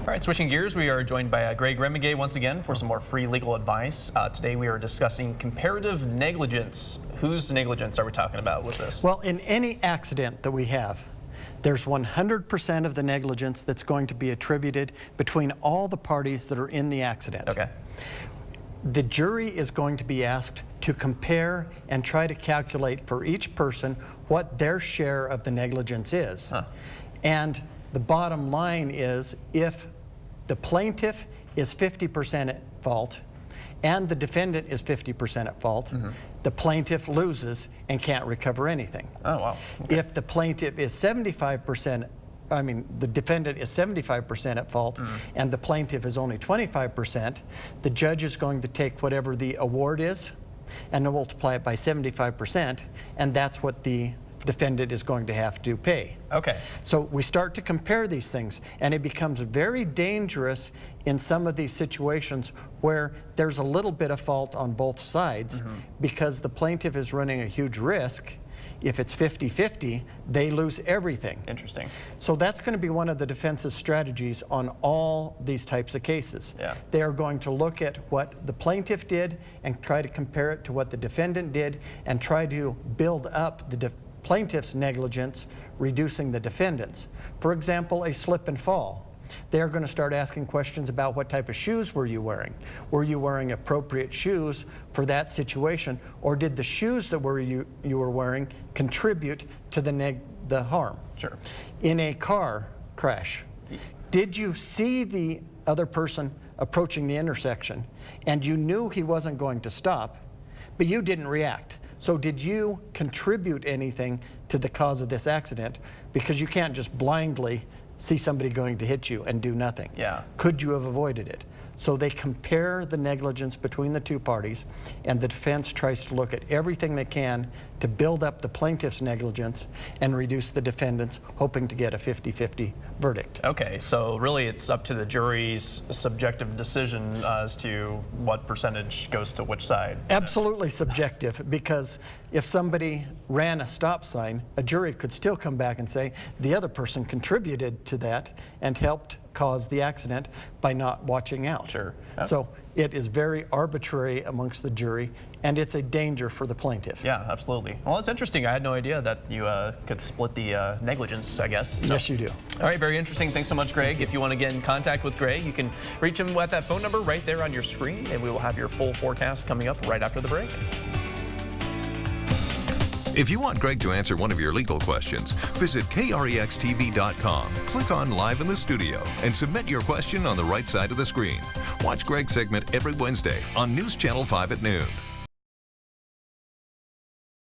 All right, switching gears, we are joined by Greg Remmenga once again for some more free legal advice. Today we are discussing comparative negligence. Whose negligence are we talking about with this? Well, in any accident that we have, there's 100% of the negligence that's going to be attributed between all the parties that are in the accident. Okay. The jury is going to be asked to compare and try to calculate for each person what their share of the negligence is. And the bottom line is, if the plaintiff is 50% at fault and the defendant is 50% at fault, the plaintiff loses and can't recover anything. Oh, wow. Okay. If the plaintiff is 75%, the defendant is 75% at fault and the plaintiff is only 25%, the judge is going to take whatever the award is and multiply it by 75%, and that's what the defendant is going to have to pay. Okay. So we start to compare these things, and it becomes very dangerous in some of these situations where there's a little bit of fault on both sides because the plaintiff is running a huge risk. If it's 50-50, they lose everything. Interesting. So that's going to be one of the defense's strategies on all these types of cases. Yeah. They are going to look at what the plaintiff did and try to compare it to what the defendant did and try to build up the plaintiff's negligence, reducing the defendant's. For example, a slip and fall. They're going to start asking questions about what type of shoes were you wearing? Were you wearing appropriate shoes for that situation, or did the shoes that you were wearing contribute to the harm? Sure. In a car crash, did you see the other person approaching the intersection and you knew he wasn't going to stop, but you didn't react? So did you contribute anything to the cause of this accident? Because you can't just blindly see somebody going to hit you and do nothing. Yeah. Could you have avoided it? So they compare the negligence between the two parties, and the defense tries to look at everything they can to build up the plaintiff's negligence and reduce the defendant's, hoping to get a 50-50 verdict. Okay, so really it's up to the jury's subjective decision as to what percentage goes to which side. Absolutely subjective, because if somebody ran a stop sign, a jury could still come back and say the other person contributed to that and helped cause the accident by not watching out. Sure. So it is very arbitrary amongst the jury, and it's a danger for the plaintiff. Yeah, absolutely. Well, it's interesting. I had no idea that you could split the negligence, I guess. So. Yes, you do. All right, very interesting. Thanks so much, Greg. If you want to get in contact with Greg, you can reach him at that phone number right there on your screen, and we will have your full forecast coming up right after the break. If you want Greg to answer one of your legal questions, visit KREXTV.com, click on Live in the Studio, and submit your question on the right side of the screen. Watch Greg's segment every Wednesday on News Channel 5 at noon.